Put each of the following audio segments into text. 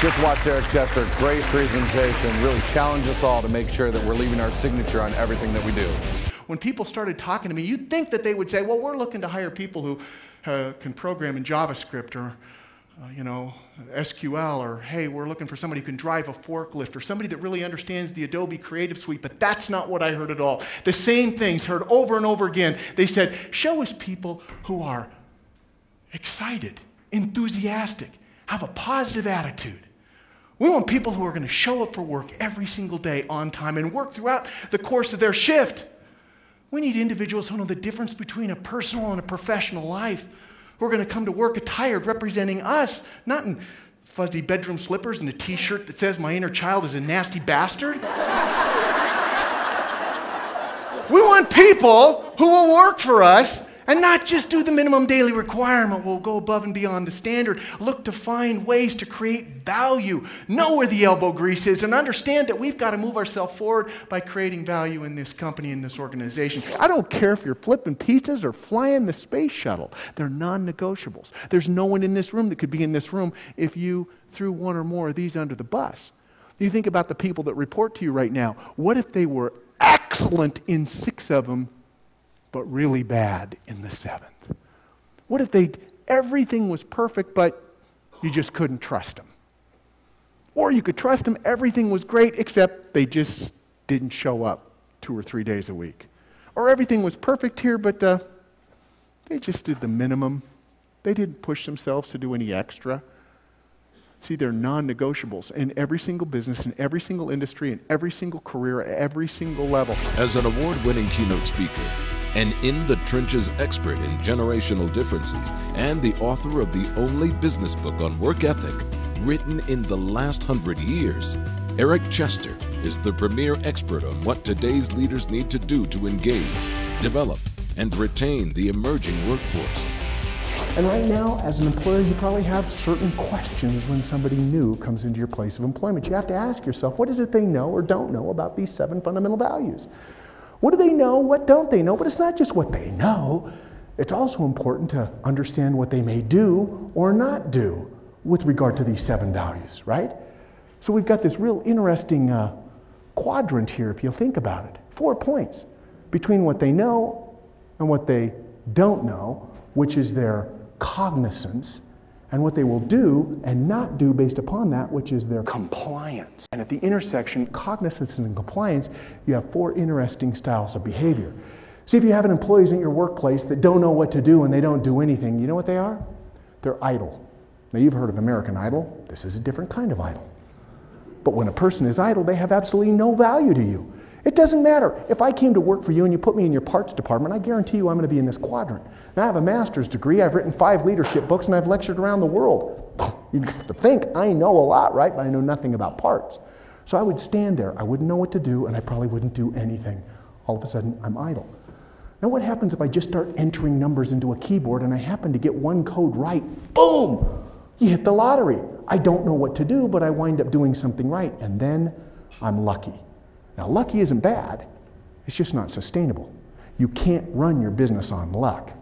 Just watched Eric Chester, great presentation, really challenged us all to make sure that we're leaving our signature on everything that we do. When people started talking to me, you'd think that they would say, well, we're looking to hire people who can program in JavaScript or SQL, or hey, we're looking for somebody who can drive a forklift, or somebody that really understands the Adobe Creative Suite. But that's not what I heard at all. The same things heard over and over again. They said, show us people who are excited, enthusiastic, have a positive attitude. We want people who are going to show up for work every single day on time and work throughout the course of their shift. We need individuals who know the difference between a personal and a professional life, who are going to come to work attired, representing us, not in fuzzy bedroom slippers and a t-shirt that says my inner child is a nasty bastard. We want people who will work for us and not just do the minimum daily requirement. We'll go above and beyond the standard, look to find ways to create value, know where the elbow grease is, and understand that we've got to move ourselves forward by creating value in this company, in this organization. I don't care if you're flipping pizzas or flying the space shuttle. They're non-negotiables. There's no one in this room that could be in this room if you threw one or more of these under the bus. You think about the people that report to you right now. What if they were excellent in 6 of them, but really bad in the 7th? What if everything was perfect, but you just couldn't trust them? Or you could trust them, everything was great, except they just didn't show up 2 or 3 days a week. Or everything was perfect here, but they just did the minimum. They didn't push themselves to do any extra. See, they're non-negotiables in every single business, in every single industry, in every single career, at every single level. As an award-winning keynote speaker, an in-the-trenches expert in generational differences, and the author of the only business book on work ethic written in the last 100 years, Eric Chester is the premier expert on what today's leaders need to do to engage, develop, and retain the emerging workforce. And right now, as an employer, you probably have certain questions when somebody new comes into your place of employment. You have to ask yourself, what is it they know or don't know about these 7 fundamental values? What do they know? What don't they know? But it's not just what they know. It's also important to understand what they may do or not do with regard to these 7 values, right? So we've got this real interesting quadrant here, if you think about it. 4 points between what they know and what they don't know, which is their cognizance, and what they will do and not do based upon that, which is their compliance. And at the intersection, cognizance and compliance, you have 4 interesting styles of behavior. See, if you have employees in your workplace that don't know what to do and they don't do anything, you know what they are? They're idle. Now, you've heard of American Idol. This is a different kind of idle. But when a person is idle, they have absolutely no value to you. It doesn't matter. If I came to work for you and you put me in your parts department, I guarantee you I'm going to be in this quadrant. Now, I have a master's degree, I've written 5 leadership books, and I've lectured around the world. You have to think, I know a lot, right? But I know nothing about parts. So I would stand there, I wouldn't know what to do, and I probably wouldn't do anything. All of a sudden, I'm idle. Now, what happens if I just start entering numbers into a keyboard and I happen to get one code right? Boom! You hit the lottery. I don't know what to do, but I wind up doing something right, and then I'm lucky. Now, lucky isn't bad, it's just not sustainable. You can't run your business on luck.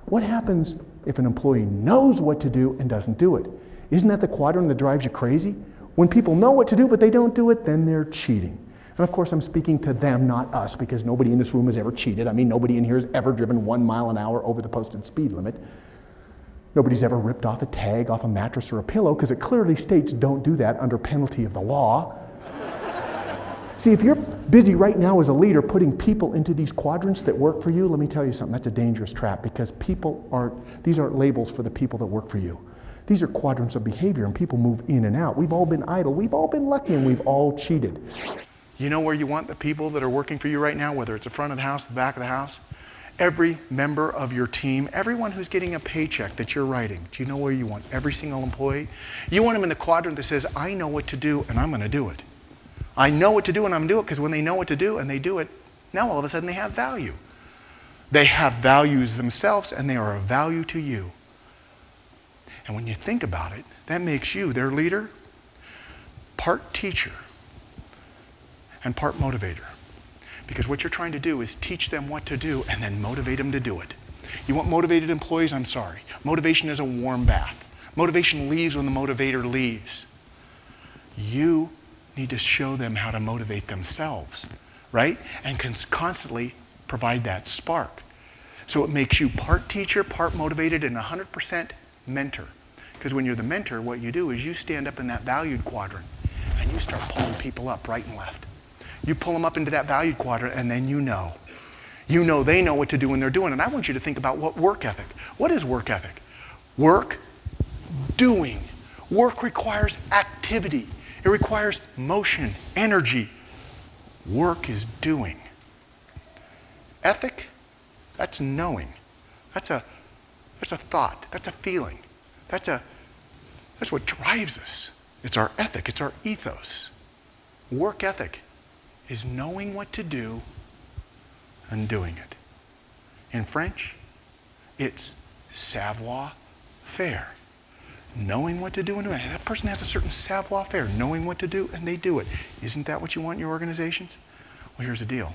What happens if an employee knows what to do and doesn't do it? Isn't that the quadrant that drives you crazy? When people know what to do but they don't do it, then they're cheating. And of course, I'm speaking to them, not us, because nobody in this room has ever cheated. I mean, nobody in here has ever driven 1 mile an hour over the posted speed limit. Nobody's ever ripped off a tag off a mattress or a pillow, because it clearly states don't do that under penalty of the law. See, if you're busy right now as a leader putting people into these quadrants that work for you, let me tell you something, that's a dangerous trap, because these aren't labels for the people that work for you. These are quadrants of behavior, and people move in and out. We've all been idle, we've all been lucky, and we've all cheated. You know where you want the people that are working for you right now, whether it's the front of the house, the back of the house? Every member of your team, everyone who's getting a paycheck that you're writing, do you know where you want every single employee? You want them in the quadrant that says, I know what to do, and I'm going to do it. I know what to do and I'm going to do it, because when they know what to do and they do it, now all of a sudden they have value. They have values themselves and they are of value to you. And when you think about it, that makes you, their leader, part teacher and part motivator. Because what you're trying to do is teach them what to do and then motivate them to do it. You want motivated employees? I'm sorry. Motivation is a warm bath. Motivation leaves when the motivator leaves. You need to show them how to motivate themselves, right? And constantly provide that spark. So it makes you part teacher, part motivated, and 100% mentor. Because when you're the mentor, what you do is you stand up in that valued quadrant and you start pulling people up right and left. You pull them up into that valued quadrant, and then you know they know what to do when they're doing. And I want you to think about what work ethic. What is work ethic? Work, doing. Work requires activity. It requires motion, energy. Work is doing. Ethic, that's knowing. That's a thought. That's a feeling. That's what drives us. It's our ethic. It's our ethos. Work ethic is knowing what to do and doing it. In French, it's savoir-faire. Knowing what to do and doing it. That person has a certain savoir-faire, knowing what to do, and they do it. Isn't that what you want in your organizations? Well, here's the deal.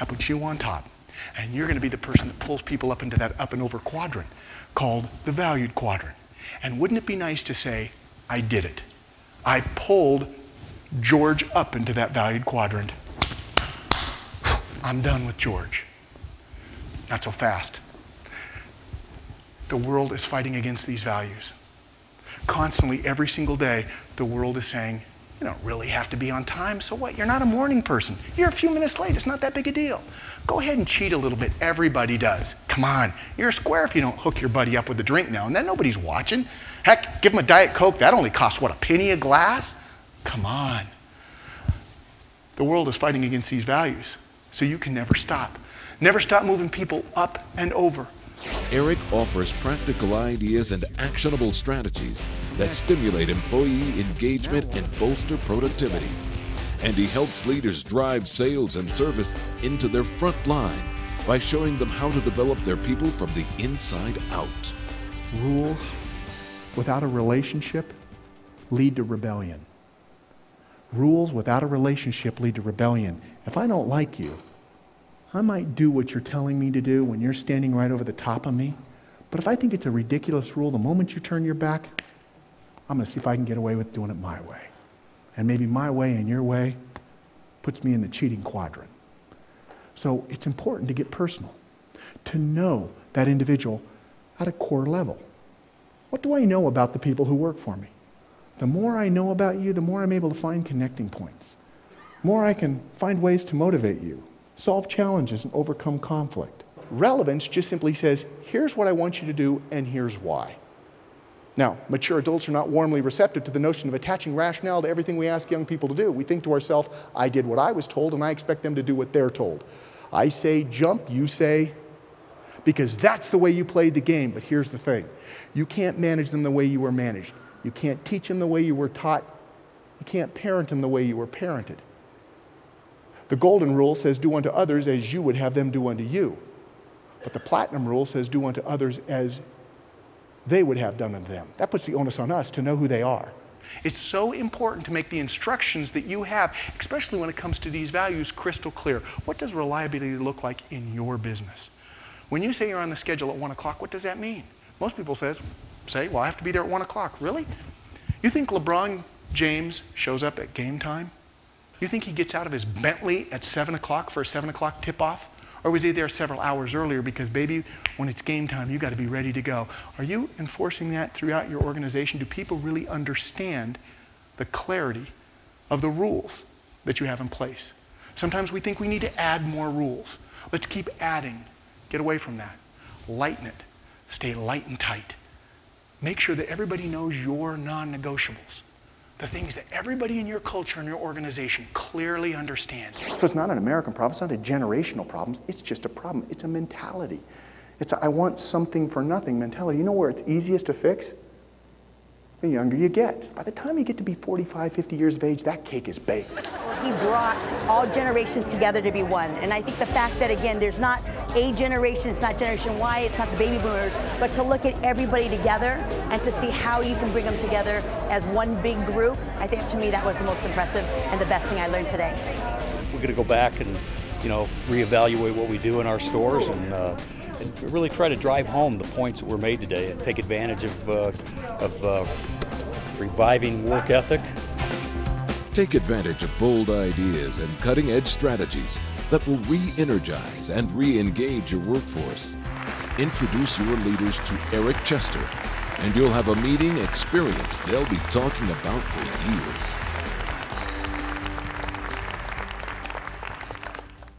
I put you on top, and you're going to be the person that pulls people up into that up and over quadrant called the valued quadrant. And wouldn't it be nice to say, I did it. I pulled George up into that valued quadrant. I'm done with George. Not so fast. The world is fighting against these values. Constantly, every single day, the world is saying, you don't really have to be on time, so what? You're not a morning person. You're a few minutes late. It's not that big a deal. Go ahead and cheat a little bit. Everybody does. Come on. You're a square if you don't hook your buddy up with a drink now and then. Nobody's watching. Heck, give him a Diet Coke. That only costs, what, a penny a glass? Come on. The world is fighting against these values, so you can never stop. Never stop moving people up and over. Eric offers practical ideas and actionable strategies that stimulate employee engagement and bolster productivity. And he helps leaders drive sales and service into their front line by showing them how to develop their people from the inside out. Rules without a relationship lead to rebellion. Rules without a relationship lead to rebellion. If I don't like you, I might do what you're telling me to do when you're standing right over the top of me. But if I think it's a ridiculous rule, the moment you turn your back, I'm going to see if I can get away with doing it my way. And maybe my way and your way puts me in the cheating quadrant. So it's important to get personal, to know that individual at a core level. What do I know about the people who work for me? The more I know about you, the more I'm able to find connecting points. The more I can find ways to motivate you, solve challenges, and overcome conflict. Relevance just simply says, here's what I want you to do, and here's why. Now, mature adults are not warmly receptive to the notion of attaching rationale to everything we ask young people to do. We think to ourselves, I did what I was told, and I expect them to do what they're told. I say jump, you say, because that's the way you played the game. But here's the thing. You can't manage them the way you were managed. You can't teach them the way you were taught. You can't parent them the way you were parented. The golden rule says, do unto others as you would have them do unto you. But the platinum rule says, do unto others as they would have done unto them. That puts the onus on us to know who they are. It's so important to make the instructions that you have, especially when it comes to these values, crystal clear. What does reliability look like in your business? When you say you're on the schedule at 1 o'clock, what does that mean? Most people say, well, I have to be there at 1 o'clock. Really? You think LeBron James shows up at game time? You think he gets out of his Bentley at 7 o'clock for a 7 o'clock tip-off? Or was he there several hours earlier because, baby, when it's game time, you got to be ready to go? Are you enforcing that throughout your organization? Do people really understand the clarity of the rules that you have in place? Sometimes we think we need to add more rules. Let's keep adding. Get away from that. Lighten it. Stay light and tight. Make sure that everybody knows your non-negotiables. The things that everybody in your culture and your organization clearly understands. So it's not an American problem, it's not a generational problem, it's just a problem. It's a mentality. It's a I want something for nothing mentality. You know where it's easiest to fix? The younger you get. By the time you get to be 45, 50 years of age, that cake is baked. He brought all generations together to be one. And I think the fact that, again, there's not a generation, it's not Generation Y, it's not the baby boomers, but to look at everybody together and to see how you can bring them together as one big group, I think to me that was the most impressive and the best thing I learned today. We're going to go back and, reevaluate what we do in our stores and really try to drive home the points that were made today and take advantage of reviving work ethic. Take advantage of bold ideas and cutting-edge strategies that will re-energize and re-engage your workforce. Introduce your leaders to Eric Chester, and you'll have a meeting experience they'll be talking about for years.